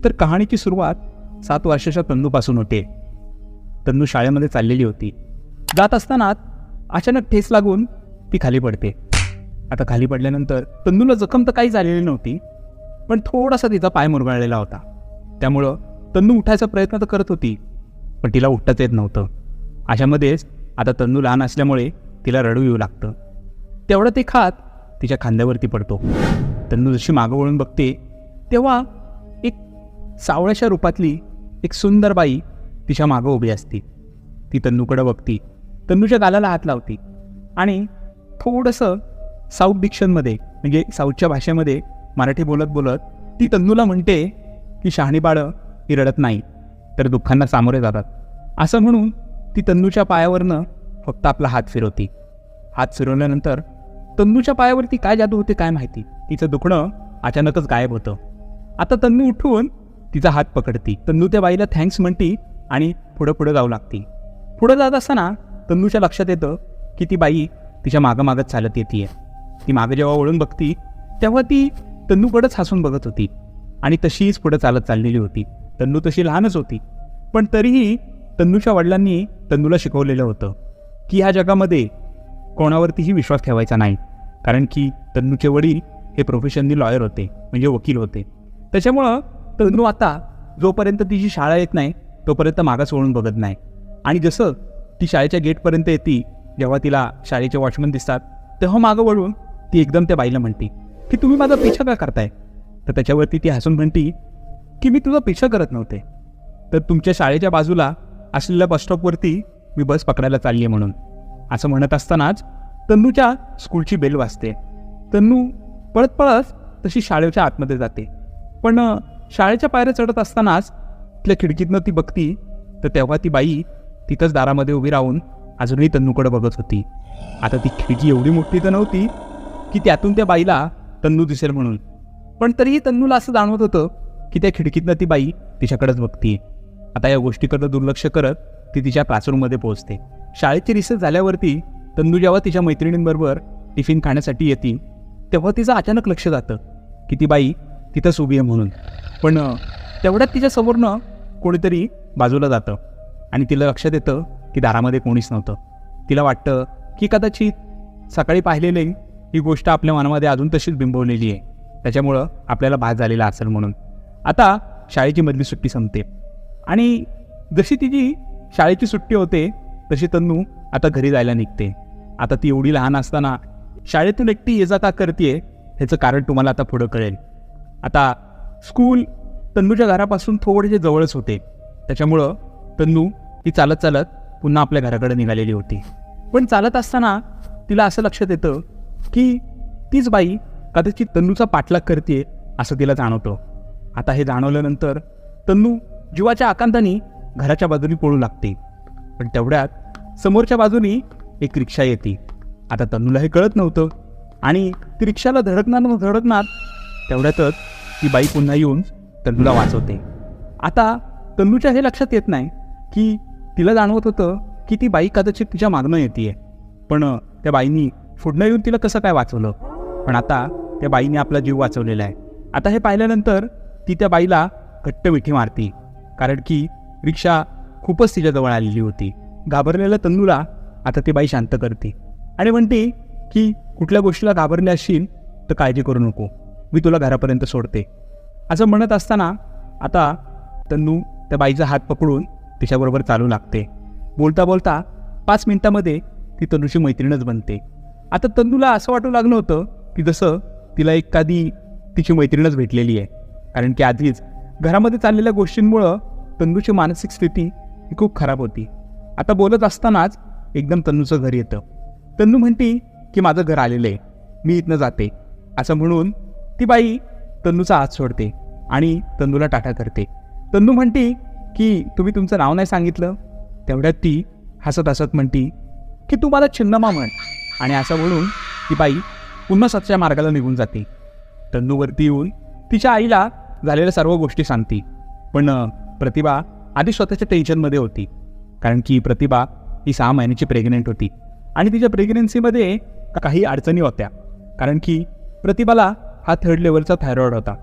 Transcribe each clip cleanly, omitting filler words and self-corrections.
तर कहाणीची सुरुवात 7 वर्षाच्या तन्नूपासून होते. तन्नू शाळेमध्ये चाललेली होती. जात असताना अचानक ठेस लागून ती खाली पडते. आता खाली पडल्यानंतर तन्नूला जखम तर काही झालेली नव्हती, पण थोडासा तिचा पाय मुरगळलेला होता. त्यामुळं तन्नू उठायचा प्रयत्न तर करत होती, पण तिला उठताच येत नव्हतं. अशामध्येच आता तन्नू लहान असल्यामुळे तिला रडू येऊ लागतं. तेवढं ते खात तिच्या खांद्यावरती पडतो. तन्नू जशी मागं वळून बघते तेव्हा एक सावळ्याच्या रूपातली एक सुंदर बाई तिच्या मागं उभी असती. ती तन्नूकडं बघती, तन्नूच्या गालाला हात लावती आणि थोडंसं साऊथ डिक्शनमध्ये म्हणजे साऊथच्या भाषेमध्ये मराठी बोलत बोलत ती तन्नूला म्हणते की शहाणी बाळं ही रडत नाही तर दुःखांना सामोरे जातात. असं म्हणून ती तन्नूच्या पायावरनं फक्त आपला हात फिरवती. हात फिरवल्यानंतर तन्नूच्या पायावरती काय जादू होते काय माहिती, तिचं दुखणं अचानकच गायब होतं. आता तन्नू उठून तिचा हात पकडती. तन्नू त्या बाईला थँक्स म्हणती आणि पुढं जाऊ लागती. पुढं जात असताना तन्नूच्या लक्षात येतं की ती बाई तिच्या मागं चालत येते. ती मागं जेव्हा वळून बघती तेव्हा ती तन्नूकडेच हसून बघत होती आणि तशीच पुढं चालत चाललेली होती. तन्नू तशी लहानच होती, पण तरीही तन्नूच्या वडिलांनी तन्नूला शिकवलेलं होतं की ह्या जगामध्ये कोणावरतीही विश्वास ठेवायचा नाही, कारण की तन्नूचे वडील हे प्रोफेशनली लॉयर होते, म्हणजे वकील होते. त्याच्यामुळं तन्नू आता जोपर्यंत तिची शाळा येत नाही तोपर्यंत मागास वळून बघत नाही. आणि जसं ती शाळेच्या गेटपर्यंत येते, जेव्हा तिला शाळेचे वॉचमन दिसतात तेव्हा मागं वळून ती एकदम त्या बाईला म्हणते की तुम्ही माझा पिछा का करताय. तर त्याच्यावरती ती हसून म्हणती की मी तुझा पिछा करत नव्हते, तर तुमच्या शाळेच्या बाजूला असलेल्या बसस्टॉपवरती मी बस पकडायला चालली आहे म्हणून. असं म्हणत असतानाच तन्नूच्या स्कूलची बेल वाजते. तन्नू पळत पळत तशी शाळेच्या आतमध्ये जाते, पण शाळेच्या पायऱ्या चढत असतानाच तिला खिडकीतनं ती बघती तर तेव्हा ती बाई तिथंच दारामध्ये उभी राहून अजूनही तन्नूकडे बघत होती. आता ती खिडकी एवढी मोठी तर नव्हती की त्यातून त्या बाईला तन्नू दिसेल म्हणून, पण तरीही तन्नूला असं जाणवत होतं की त्या खिडकीतनं ती बाई तिच्याकडेच बघती. आता या गोष्टीकडे दुर्लक्ष करत ती तिच्या क्लासरूममध्ये पोहोचते. शाळेची रिसेस झाल्यावरती तन्नू जेव्हा तिच्या मैत्रिणींबरोबर टिफिन खाण्यासाठी येते तेव्हा तिचं अचानक लक्ष जातं की ती बाई तिथंच उभी आहे म्हणून. पण तेवढ्यात तिच्या समोरनं कोणीतरी बाजूला जातं आणि तिला लक्षात येतं की दारामध्ये कोणीच नव्हतं. तिला वाटतं की कदाचित सकाळी पाहिलेली ही गोष्ट आपल्या मनामध्ये अजून तशीच बिंबवलेली आहे, त्याच्यामुळं आपल्याला भास झालेला असेल म्हणून. आता शाळेची मधली सुट्टी संपते आणि जशी तिची शाळेची सुट्टी होते तशी तन्नू आता घरी जायला निघते. आता ती एवढी लहान असताना शाळेतून एकटी ये जा का करते ह्याचं कारण तुम्हाला आता पुढं कळेल. आता स्कूल तन्नूच्या घरापासून थोडेसे जवळच होते, त्याच्यामुळं तन्नू ती चालत चालत पुन्हा आपल्या घराकडे निघालेली होती. पण चालत असताना तिला असं लक्षात येतं की तीच बाई कदाचित तन्नूचा पाठलाग करते असं तिला जाणवतं. आता हे जाणवल्यानंतर तन्नू जीवाच्या आकांताने घराच्या बाजूनी पळू लागते, पण तेवढ्यात समोरच्या बाजूनी एक रिक्षा येते. आता तन्नूला हे कळत नव्हतं आणि ती रिक्षाला धडकणार तेवढ्यातच ती बाई पुन्हा येऊन तन्नूला वाचवते. आता तन्नूच्या हे लक्षात येत नाही की तिला जाणवत होतं की ती बाई कदाचित तिच्या मागणं येते, पण त्या बाईनी पुढनं येऊन तिला कसं काय वाचवलं. पण आता त्या बाईने आपला जीव वाचवलेला आहे. आता हे पाहिल्यानंतर ती त्या बाईला घट्ट मिठी मारती, कारण की रिक्षा खूपच तिच्याजवळ आलेली होती. घाबरलेल्या तन्नूला आता ती बाई शांत करते आणि म्हणते की कुठल्या गोष्टीला घाबरले असशील तर काळजी करू नको, मी तुला घरापर्यंत सोडते. असं म्हणत असताना आता तन्नू त्या बाईचा हात पकडून तिच्याबरोबर चालू लागते. बोलता बोलता 5 मिनिटामध्ये ती तन्नूची मैत्रीणच बनते. आता तन्नूला असं वाटू लागलं होतं की जसं तिला एखादी तिची मैत्रीणच भेटलेली आहे, कारण की आधीच घरामध्ये चाललेल्या गोष्टींमुळं तन्नूची मानसिक स्थिती ही खूप खराब होती. आता बोलत असतानाच एकदम तन्नूचं घर येतं. तन्नू म्हणते की माझं घर आलेलं आहे, मी इथनं जाते. असं म्हणून ती बाई तन्नूचा हात सोडते आणि तन्नूला टाटा करते. तन्नू म्हणते की तुम्ही तुमचं नाव नाही सांगितलं. तेवढ्यात ती हसत हसत म्हणते की तू मला छिन्नमा म्हण, आणि असं म्हणून ती बाई पुन्हा सच्च्या मार्गाला निघून जाते. तन्नूवरती येऊन तिच्या आईला झालेल्या सर्व गोष्टी सांगते. पण प्रतिभा आधी स्वतःच्या टेन्शनमध्ये होती, कारण की प्रतिभा ही 6 महिन्याची प्रेग्नंट होती आणि तिच्या प्रेग्नन्सीमध्ये काही अडचणी होत्या, कारण की प्रतिभाला हा 3rd लेवलचा थायरॉइड होता.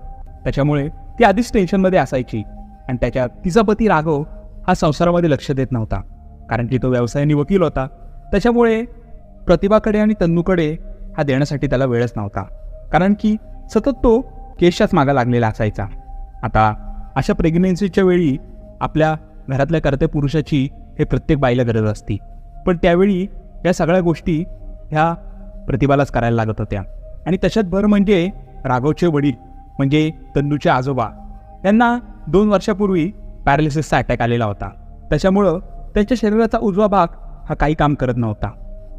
त्याच्यामुळे ती आधीच टेन्शनमध्ये असायची. आणि त्याच्यात तिचा पती राघव हा संसारामध्ये लक्ष देत नव्हता, कारण की तो व्यवसायाने वकील होता. त्याच्यामुळे प्रतिभाकडे आणि तन्नूकडे हा देण्यासाठी त्याला वेळच नव्हता, कारण की सतत तो केशच्याच मागा लागलेला असायचा. आता अशा प्रेग्नन्सीच्या वेळी आपल्या घरातल्या कर्त्या पुरुषाची हे प्रत्येक बाईला गरज असते, पण त्यावेळी या सगळ्या गोष्टी ह्या प्रतिभालाच करायला लागत होत्या. आणि तशात भर म्हणजे राघवचे वडील म्हणजे तन्नूचे आजोबा यांना 2 वर्षापूर्वी पॅरालिसिसचा अटॅक आलेला होता. त्याच्यामुळं त्यांच्या शरीराचा उजवा भाग हा काही काम करत नव्हता.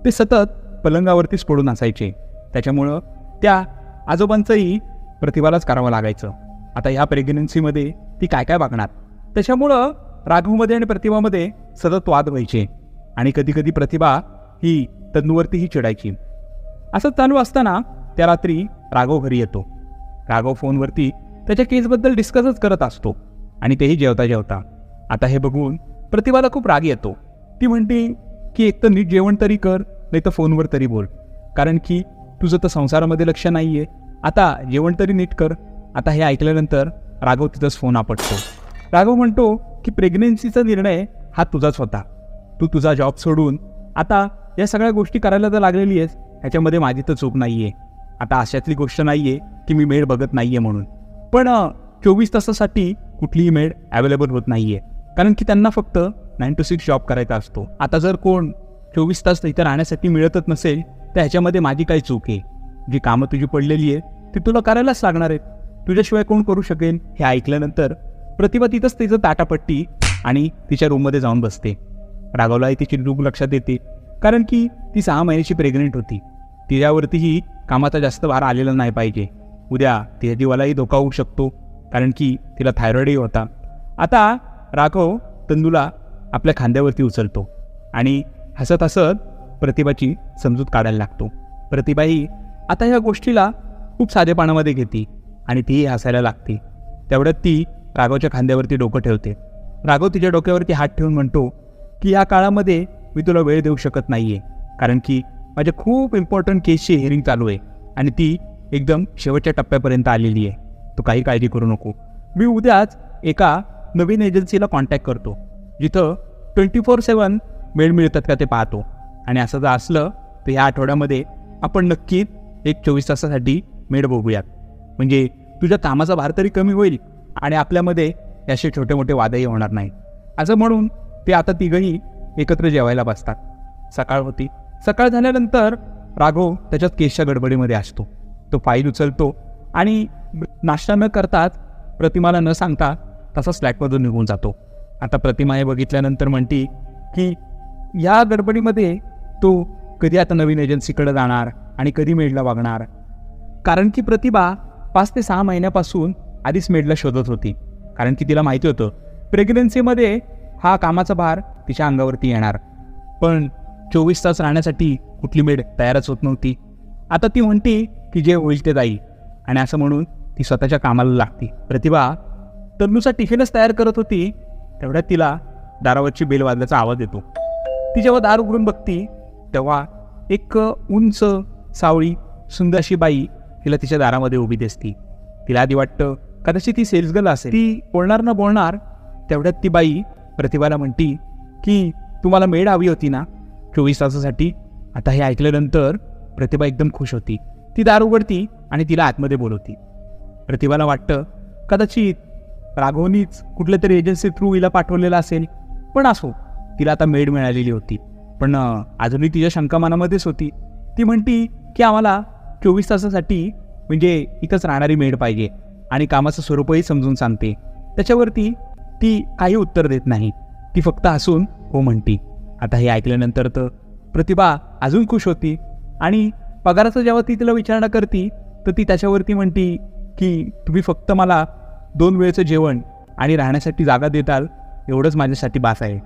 ते सतत पलंगावरतीच पडून असायचे. त्याच्यामुळं त्या आजोबांचंही प्रतिभालाच करावं लागायचं. आता ह्या प्रेग्नन्सीमध्ये ती काय काय बघणार, त्याच्यामुळं राघवमध्ये आणि प्रतिभामध्ये सतत वाद व्हायचे. आणि कधी कधी प्रतिभा ही तन्नूवरतीही चिडायची. असं चालू असताना त्या रात्री राघव घरी येतो. राघव फोनवरती त्याच्या केसबद्दल डिस्कसच करत असतो, आणि तेही जेवता जेवता. आता हे बघून प्रतिभाला खूप राग येतो. ती म्हणते की एक तर नीट जेवण तरी कर, नाही तर फोनवर तरी बोल, कारण की तुझं तर संसारामध्ये लक्ष नाही आहे. आता जेवण तरी नीट कर. आता हे ऐकल्यानंतर राघव तिथंच फोन आपटतो. राघव म्हणतो की प्रेग्नन्सीचा निर्णय हा तुझाच होता. तू तुझा जॉब सोडून आता या सगळ्या गोष्टी करायला तर लागलेली आहेस, ह्याच्यामध्ये माझी तर चूक नाही आहे. आता अशातली गोष्ट नाही आहे की मी मेड बघत नाही आहे म्हणून, पण 24 तासासाठी कुठलीही मेड अवेलेबल होत नाही आहे, कारण की त्यांना फक्त 9 to 6 जॉब करायचा असतो. आता जर कोण 24 तास इथं राहण्यासाठी मिळतच नसेल तर ह्याच्यामध्ये माझी काय चूक आहे? जी कामं तुझी पडलेली आहे ती तुला करायलाच लागणार आहेत, तुझ्याशिवाय कोण करू शकेल? हे ऐकल्यानंतर प्रतिभा तिथंच तिचं ताटापट्टी आणि तिच्या रूममध्ये जाऊन बसते. राघवलाही तिची चूक लक्षात येते, कारण की ती 6 महिन्याची प्रेग्नेंट होती. तिच्यावरतीही कामाचा जास्त भार आलेला नाही पाहिजे. उद्या तिच्या जीवालाही धोका होऊ शकतो, कारण की तिला थायरॉइडही होता. आता राघव तन्नूला आपल्या खांद्यावरती उचलतो आणि हसत हसत प्रतिभाची समजूत काढायला लागतो. प्रतिभाही आता ह्या गोष्टीला खूप साधेपणामध्ये घेते आणि तीही हसायला लागते. तेवढ्यात ती राघवच्या खांद्यावरती डोकं ठेवते. राघव तिच्या डोक्यावरती हात ठेवून म्हणतो की या काळामध्ये मी तुला वेळ देऊ शकत नाही आहे, कारण की माझ्या खूप इम्पॉर्टंट केसची हिअरिंग चालू आहे आणि ती एकदम शेवटच्या टप्प्यापर्यंत आलेली आहे. तू काही काळजी करू नको. मी उद्याच एका नवीन एजन्सीला कॉन्टॅक्ट करतो, जिथं 24/7 मेड मिळतात का ते पाहतो. आणि असं जर असलं तर ह्या आठवड्यामध्ये आपण नक्कीच एक 24 तासासाठी मेड बघूयात, म्हणजे तुझ्या कामाचा भार तरी कमी होईल आणि आपल्यामध्ये असे छोटे मोठे वादही होणार नाही. असं म्हणून ते आता तिघंही एकत्र जेवायला बसतात. सकाळ होती. सकाळ झाल्यानंतर राघव त्याच्यात केसच्या गडबडीमध्ये असतो. तो फाईल उचलतो आणि नाश्ता न करताच प्रतिमाला न सांगता तसा स्लॅटमधून निघून जातो. आता प्रतिमा हे बघितल्यानंतर म्हणते की या गडबडीमध्ये तो कधी आता नवीन एजन्सीकडे जाणार आणि कधी मेडला वागणार, कारण की प्रतिभा 5 ते 6 महिन्यापासून आधीच मेडला शोधत होती, कारण की तिला माहिती होतं प्रेग्नन्सीमध्ये हा कामाचा भार तिच्या अंगावरती येणार. पण 24 तास राहण्यासाठी कुठली मेड तयारच होत नव्हती. आता ती म्हणते की जे होईल ते जाईल, आणि असं म्हणून ती स्वतःच्या कामाला लागते. प्रतिभा तन्नूचा टिफिनच तयार करत होती, तेवढ्यात तिला दारावरची बेल वाजल्याचा आवाज येतो. ती जेव्हा दार उघडून बघती तेव्हा एक उंच सावळी सुंदर अशी बाई तिला तिच्या दारामध्ये उभी दिसती. तिला आधी वाटतं कदाचित ती सेल्स गर्ल असेल. ती बोलणार न बोलणार तेवढ्यात ती बाई प्रतिभाला म्हणती की तुम्हाला मेड हवी होती ना 24 तासासाठी. आता हे ऐकल्यानंतर प्रतिभा एकदम खुश होती. ती दार उघडती आणि तिला आतमध्ये बोलवती. प्रतिभाला वाटतं कदाचित राघवनीच कुठल्या तरी एजन्सी थ्रू हिला पाठवलेला असेल, पण असो, तिला आता मेड मिळालेली होती. पण अजूनही तिच्या शंका मनामध्येच होती. ती म्हणती की आम्हाला 24 तासासाठी म्हणजे इथंच राहणारी मेड पाहिजे, आणि कामाचं स्वरूपही समजून सांगते. त्याच्यावरती ती काही उत्तर देत नाही. ती फक्त हसून हो म्हणती. आता हे ऐकल्यानंतर तर प्रतिभा अजून खुश होती, आणि पगाराचं जेव्हा ती तिला विचारणा करती तर ती त्याच्यावरती म्हणती की तुम्ही फक्त मला 2 वेळचं जेवण आणि राहण्यासाठी जागा देताल एवढंच माझ्यासाठी बास आहे.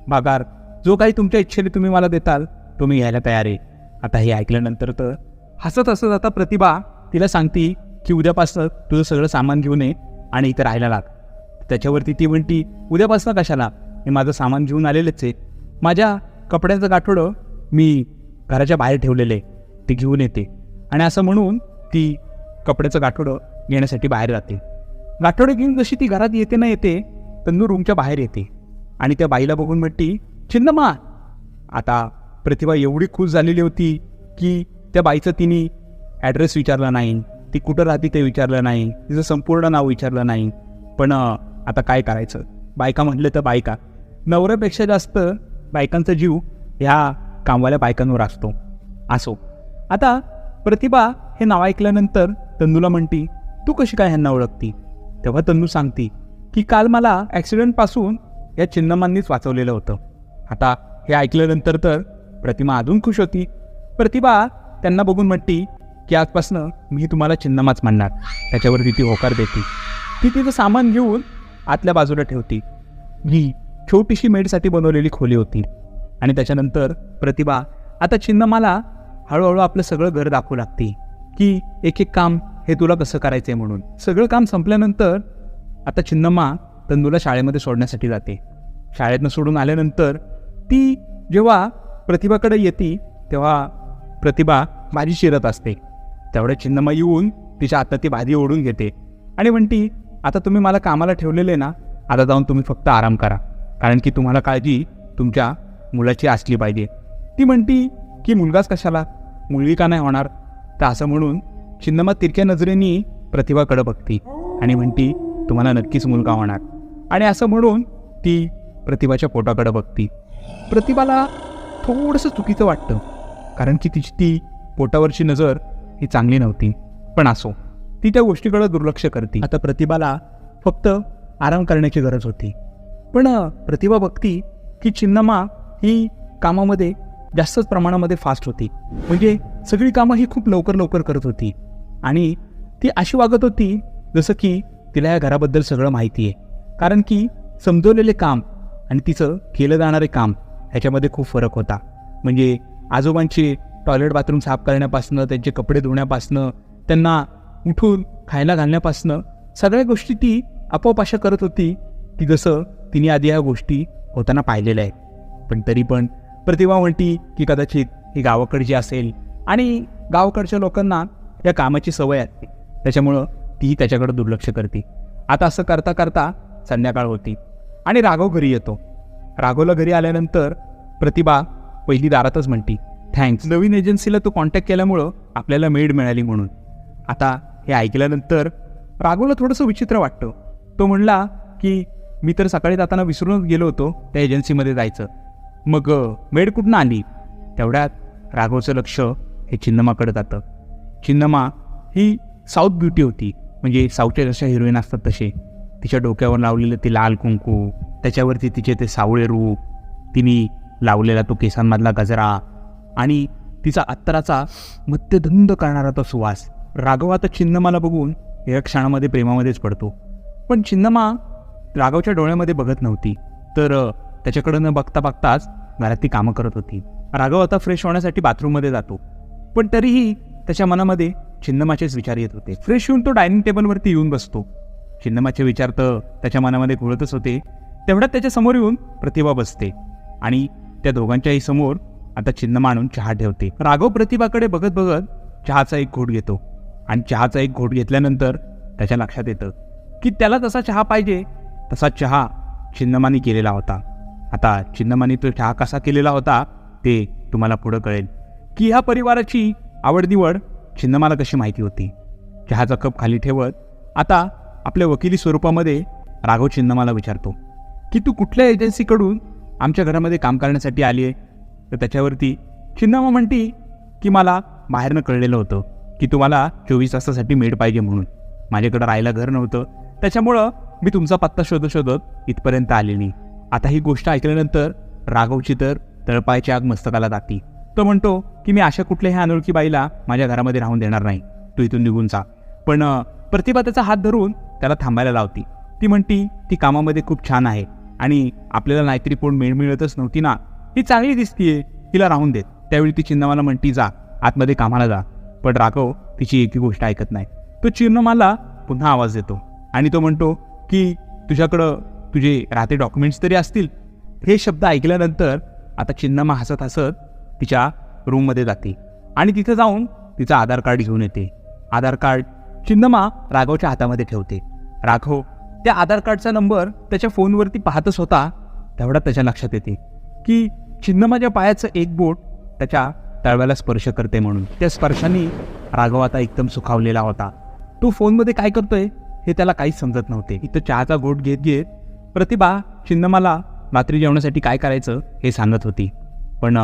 पगार जो काही तुमच्या इच्छेने तुम्ही मला देताल तो मी घ्यायला तयार आहे. आता हे ऐकल्यानंतर तर हसत हसत आता प्रतिभा तिला सांगती की उद्यापासून तुझं सगळं सामान घेऊन ये आणि इथं राहायला लाग. त्याच्यावरती ती म्हणती उद्यापासून कशाला, मी माझं सामान घेऊन आलेलंच आहे. माझ्या कपड्यांचं गाठोडं मी घराच्या बाहेर ठेवलेलं आहे, ते घेऊन येते. आणि असं म्हणून ती कपड्याचं गाठोडं घेण्यासाठी बाहेर जाते. गाठोडे घेऊन जशी ती घरात येते ना येते, तन्नू रूमच्या बाहेर येते आणि त्या बाईला बघून म्हणती, छिन्नम्मा. आता प्रतिभा एवढी खुश झालेली होती की त्या बाईचं तिने ॲड्रेस विचारला नाही, ती कुठं राहते ते विचारलं नाही, तिचं संपूर्ण नाव विचारलं नाही. पण आता काय करायचं, बायका म्हटलं तर बायका, नवऱ्यापेक्षा जास्त बायकांचा जीव ह्या कामवाल्या बायकांवर असतो. असो, आता प्रतिभा हे नाव ऐकल्यानंतर तन्नूला म्हणती, तू कशी काय ह्यांना ओळखती? तेव्हा तन्नू सांगती की काल मला ॲक्सिडेंटपासून या छिन्नम्मांनीच वाचवलेलं होतं. आता हे ऐकल्यानंतर तर प्रतिभा अजून खुश होती. प्रतिभा त्यांना बघून म्हणती की आजपासनं मी तुम्हाला छिन्नम्माच म्हणणार. त्याच्यावरती ती होकार देते. ती तिचं सामान घेऊन आतल्या बाजूला ठेवती. ही छोटीशी मेडसाठी बनवलेली खोली होती. आणि त्याच्यानंतर प्रतिभा आता छिन्नम्माला हळूहळू आपलं सगळं घर दाखवू लागते की एक एक काम हे तुला कसं करायचं आहे म्हणून. सगळं काम संपल्यानंतर आता छिन्नम्मा तन्नूला शाळेमध्ये सोडण्यासाठी जाते. शाळेतनं सोडून आल्यानंतर ती जेव्हा प्रतिभाकडे येते तेव्हा प्रतिभा भाजी चिरत असते. तेवढ्या छिन्नम्मा येऊन तिच्या हातात ती भाजी ओढून घेते आणि म्हणती, आता तुम्ही मला कामाला ठेवलेले ना, आता जाऊन तुम्ही फक्त आराम करा, कारण की तुम्हाला काळजी तुमच्या मुलाची असली पाहिजे. ती म्हणती की मुलगाच कशाला, मुलगी का नाही होणार? तर असं म्हणून छिन्नम्मा तिरक्या नजरेने प्रतिभाकडे बघती आणि म्हणती, तुम्हाला नक्कीच मुलगा होणार. आणि असं म्हणून ती प्रतिभाच्या पोटाकडे बघती. प्रतिभाला थोडंसं चुकीचं वाटतं, कारण की तिची ती पोटावरची नजर ही चांगली नव्हती. पण असो, ती त्या गोष्टीकडे दुर्लक्ष करते. आता प्रतिभाला फक्त आराम करण्याची गरज होती. पण प्रतिभा बघती की छिन्नम्मा ही कामामध्ये जास्तच प्रमाणामध्ये फास्ट होती. म्हणजे सगळी कामं ही खूप लवकर लवकर करत होती आणि ती अशी वागत होती जसं की तिला या घराबद्दल सगळं माहिती आहे. कारण की समजवलेले काम आणि तिचं केलं जाणारे काम ह्याच्यामध्ये खूप फरक होता. म्हणजे आजोबांचे टॉयलेट बाथरूम साफ करण्यापासनं, त्यांचे कपडे धुण्यापासनं, त्यांना उठून खायला घालण्यापासनं सगळ्या गोष्टी ती आपोआप अशा करत होती की जसं तिने आधी ह्या गोष्टी होताना पाहिलेल्या आहेत. पण तरी पण प्रतिभा म्हणती की कदाचित ही गावाकडची असेल आणि गावाकडच्या लोकांना या कामाची सवय असते, त्याच्यामुळं तीही त्याच्याकडे दुर्लक्ष करते. आता असं करता करता संध्याकाळ होती आणि राघव घरी येतो. राघवला घरी आल्यानंतर प्रतिभा पहिली दारातच म्हणती, थँक्स, नवीन एजन्सीला तू कॉन्टॅक्ट केल्यामुळं आपल्याला मेड मिळाली म्हणून. आता हे ऐकल्यानंतर राघवला थोडंसं विचित्र वाटतं. तो म्हणला की मी तर सकाळी जाताना विसरूनच गेलो होतो त्या एजन्सीमध्ये जायचं, मग मेड कुठून आली? तेवढ्यात राघवचं लक्ष हे छिन्नम्माकडे जातं. छिन्नम्मा ही साऊथ ब्युटी होती, म्हणजे साऊथच्या जशा हिरोईन असतात तसे. तिच्या डोक्यावर लावलेलं ते लाल कुंकू, त्याच्यावरती तिचे ते सावळे रूप, तिने लावलेला तो केसांमधला गजरा आणि तिचा अत्तराचा मत्यधुंद करणारा तो सुवास. राघव आता छिन्नम्माला बघून एका क्षणामध्ये प्रेमामध्येच पडतो. पण छिन्नम्मा राघवच्या डोळ्यामध्ये बघत नव्हती, तर त्याच्याकडं न बघता बघताच घरात ती कामं करत होती. राघव आता फ्रेश होण्यासाठी बाथरूममध्ये जातो, पण तरीही त्याच्या मनामध्ये छिन्नम्माचेच विचार येत होते. फ्रेश होऊन तो डायनिंग टेबलवरती येऊन बसतो. छिन्नम्माचे विचार तर त्याच्या मनामध्ये घोळतच होते. तेवढ्यात त्याच्या समोर येऊन प्रतिभा बसते आणि त्या दोघांच्याही समोर आता छिन्नम्मा आणून चहा ठेवते. राघव प्रतिभाकडे बघत बघत चहाचा एक घोट घेतो आणि चहाचा एक घोट घेतल्यानंतर त्याच्या लक्षात येतं की त्याला तसा चहा पाहिजे तसा चहा छिन्नम्माने केलेला होता. आता छिन्नम्माने तो चहा कसा केलेला होता ते तुम्हाला पुढं कळेल की ह्या परिवाराची आवडनिवड छिन्नम्माला कशी माहिती होती. चहाचा कप खाली ठेवत आता आपल्या वकिली स्वरूपामध्ये राघव छिन्नम्माला विचारतो की तू कुठल्या एजन्सीकडून आमच्या घरामध्ये काम करण्यासाठी आली आहे? तर त्याच्यावरती छिन्नम्मा म्हणती की मला बाहेरनं कळलेलं होतं की तुम्हाला 24 तासासाठी मेड पाहिजे म्हणून. माझ्याकडं राहायला घर नव्हतं, त्याच्यामुळं मी तुमचा पत्ता शोधत शोधत इथपर्यंत आलेली. आता ही गोष्ट ऐकल्यानंतर राघवची तर तळपायची आग मस्तकाला जाती. तो म्हणतो की मी अशा कुठल्याही अनोळखी बाईला माझ्या घरामध्ये राहून देणार नाही, तू इथून निघून जा. पण प्रतिभा त्याचा हात धरून त्याला थांबायला लावती. ती म्हणती ती कामामध्ये खूप छान आहे आणि आपल्याला नाहीतरी कोण मेळ मिळतच नव्हती ना, ही चांगली दिसतीये, तिला राहून देत. त्यावेळी ती छिन्नम्माला म्हणती जा आतमध्ये कामाला जा. पण राघव तिची एकही गोष्ट ऐकत नाही. तो छिन्नम्माला पुन्हा आवाज देतो आणि तो म्हणतो की तुझ्याकडं तुझे राहते डॉक्युमेंट्स तरी असतील. हे शब्द ऐकल्यानंतर आता छिन्नम्मा हसत हसत तिच्या रूममध्ये जाते आणि तिथे जाऊन तिचं आधार कार्ड घेऊन येते. आधार कार्ड छिन्नम्मा राघवच्या हातामध्ये ठेवते. राघव त्या आधार कार्डचा नंबर त्याच्या फोनवरती पाहतच होता तेवढा त्याच्या लक्षात येते की चिन्नमाच्या पायाचं एक बोट त्याच्या तळव्याला स्पर्श करते म्हणून. त्या स्पर्शाने राघव आता एकदम सुखावलेला होता. तो फोनमध्ये काय करतोय हे त्याला काहीच समजत नव्हते. इथं चहाचा घोट घेत घेत प्रतिभा चिन्नमाला रात्री जेवणासाठी काय करायचं हे सांगत होती. पण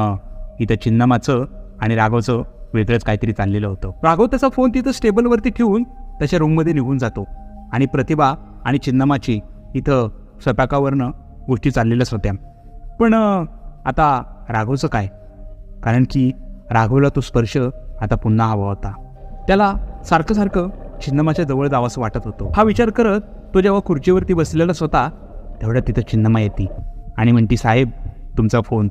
इथं चिन्नमाचं आणि राघवचं वेगळंच काहीतरी चाललेलं होतं. राघव त्याचा फोन तिथं स्टेबलवरती ठेवून त्याच्या रूममध्ये निघून जातो आणि प्रतिभा आणि चिन्नमाची इथं स्वयंपाकावरनं गोष्टी चाललेल्याच होत्या. पण आता राघवचं काय? कारण की राघवला तो स्पर्श आता पुन्हा हवा होता. त्याला सारखं सारखं चिन्नमाच्या जवळ जावंसं वाटत होतं. हा विचार करत तो जेव्हा खुर्चीवरती बसलेलाच होता तेवढ्या तिथं चिन्नमा येते आणि म्हणती, साहेब तुमचा फोन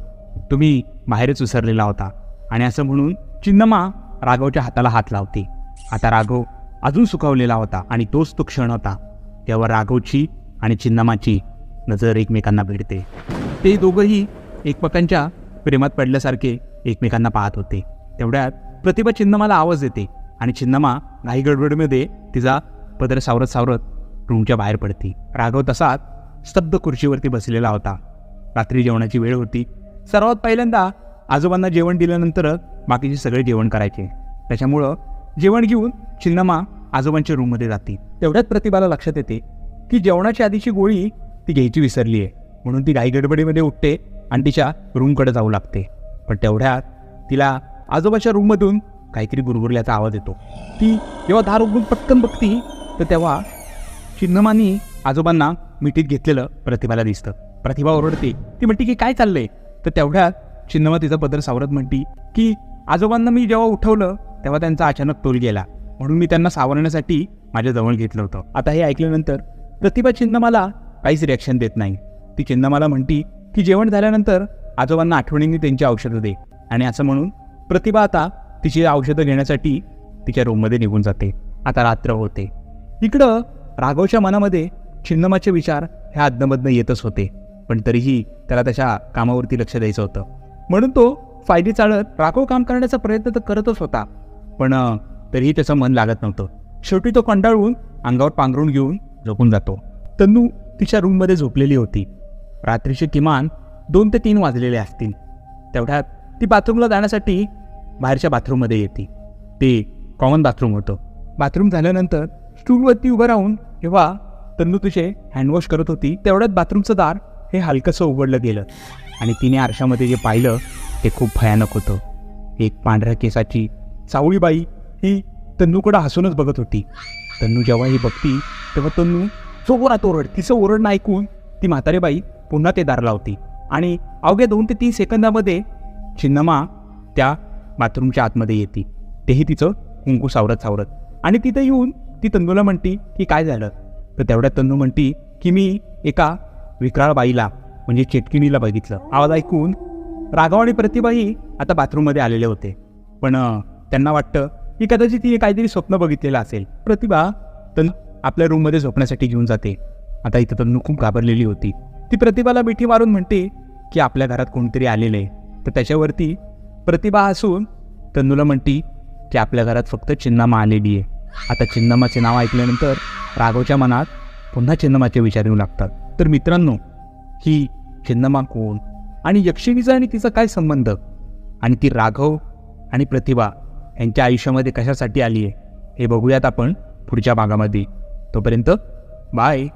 तुम्ही बाहेरच विसरलेला होता. आणि असं म्हणून चिन्नमा राघवच्या हाताला हात लावते. आता राघव अजून सुखावलेला होता आणि तोच तो क्षण होता तेव्हा राघवची आणि चिन्नमाची नजर एकमेकांना भिडते. ते दोघंही एकमेकांच्या प्रेमात पडल्यासारखे एकमेकांना पाहत होते. तेवढ्यात प्रतिभा चिन्नमाला आवाज देते आणि चिन्नमा घाई गडबडीमध्ये तिचा पदर सावरत सावरत रूमच्या बाहेर पडते. राघव तसाच स्तब्ध खुर्चीवरती बसलेला होता. रात्री जेवणाची वेळ होती. सर्वात पहिल्यांदा आजोबांना जेवण दिल्यानंतर बाकीचे सगळे जेवण करायचे. त्याच्यामुळं जेवण घेऊन चिन्नमा आजोबांच्या रूममध्ये जाते. तेवढ्यात प्रतिभाला लक्षात येते की जेवणाच्या आधीची गोळी ती घ्यायची विसरली आहे. म्हणून ती घाई गडबडीमध्ये उठते आणि तिच्या रूमकडे जाऊ लागते. पण तेवढ्यात तिला आजोबाच्या रूममधून काहीतरी गुरगुरल्याचा आवाज येतो. ती जेव्हा दार उघडून पटकन बघती तर तेव्हा चिन्नमानी आजोबांना मिठीत घेतलेलं प्रतिभाला दिसतं. प्रतिभा ओरडते. ती म्हणते की काय चाललंय? तर तेवढ्यात चिन्नमा तिचा पदर सावरत म्हणती की आजोबांना मी जेव्हा उठवलं तेव्हा त्यांचा अचानक तोल गेला म्हणून मी त्यांना सावरण्यासाठी माझ्या जवळ घेतलं होतं. आता हे ऐकल्यानंतर प्रतिभा चिन्नमाला काहीच रिॲक्शन देत नाही. ती चिन्नमाला म्हणती की जेवण झाल्यानंतर आजोबांना आठवणीने त्यांची औषधं दे. आणि असं म्हणून प्रतिभा आता तिची औषधं घेण्यासाठी तिच्या रूममध्ये निघून जाते. आता रात्र होते. इकडं राघवच्या मनामध्ये चिन्नमाचे विचार ह्या अदनमधनं येतच होते. पण तरीही त्याला त्याच्या कामावरती लक्ष द्यायचं होतं म्हणून तो फायदे चाळत राघव काम करण्याचा प्रयत्न तर करतच होता. पण तरीही त्याचं मन लागत नव्हतं. शेवटी तो कंटाळून अंगावर पांघरून घेऊन झोपून जातो. तन्नू तिच्या रूममध्ये झोपलेली होती. रात्रीचे किमान 2 ते 3 वाजलेले असतील. तेवढ्यात ती बाथरूमला जाण्यासाठी बाहेरच्या बाथरूममध्ये येते. ते कॉमन बाथरूम होतं. बाथरूम झाल्यानंतर स्टूलवरती उभं राहून जेव्हा तन्नू तिचे हँडवॉश करत होती तेवढ्यात बाथरूमचं दार हे हलकंसं उघडलं गेलं आणि तिने आरशामध्ये जे पाहिलं ते खूप भयानक होतं. एक पांढऱ्या केसाची सावळी बाई ही तन्नूकडं हसूनच बघत होती. तन्नू जेव्हा ही बघती तेव्हा तन्नू जोरात ओरडते. तिचं ओरडणं ऐकून ती म्हातारी बाई पुन्हा ते दार लावती आणि अवघ्या 2 ते 3 सेकंदामध्ये चिन्नमा त्या बाथरूमच्या आतमध्ये येते. तेही तिचं कुंकू सावरत सावरत. आणि तिथं येऊन ती तन्नूला म्हणती की काय झालं? तर तेवढ्यात तन्नू म्हणती की मी एका विक्राळ बाईला म्हणजे चेटकिणीला बघितलं. आवाज ऐकून राघव आणि प्रतिभाही आता बाथरूममध्ये आलेले होते. पण त्यांना वाटतं की कदाचित तिने काहीतरी स्वप्न बघितलेलं असेल. प्रतिभा तन्नू आपल्या रूममध्ये झोपण्यासाठी घेऊन जाते. आता इथं तन्नू खूप घाबरलेली होती. ती प्रतिभाला मिठी मारून म्हणते की आपल्या घरात कोणतरी आलेलं आहे. तर त्याच्यावरती प्रतिभा हसून तन्नूला म्हणती की आपल्या घरात फक्त चिन्नमा आलेली आहे. आता चिन्नमाचे नाव ऐकल्यानंतर राघवच्या मनात पुन्हा चिन्नमाचे विचार येऊ लागतात. तर मित्रांनो, ही चिन्नमा कोण आणि यक्षिणीचा आणि तिचा काय संबंध आणि ती राघव आणि प्रतिभा यांच्या आयुष्यामध्ये कशासाठी आली आहे हे बघूयात आपण पुढच्या भागामध्ये. तोपर्यंत बाय.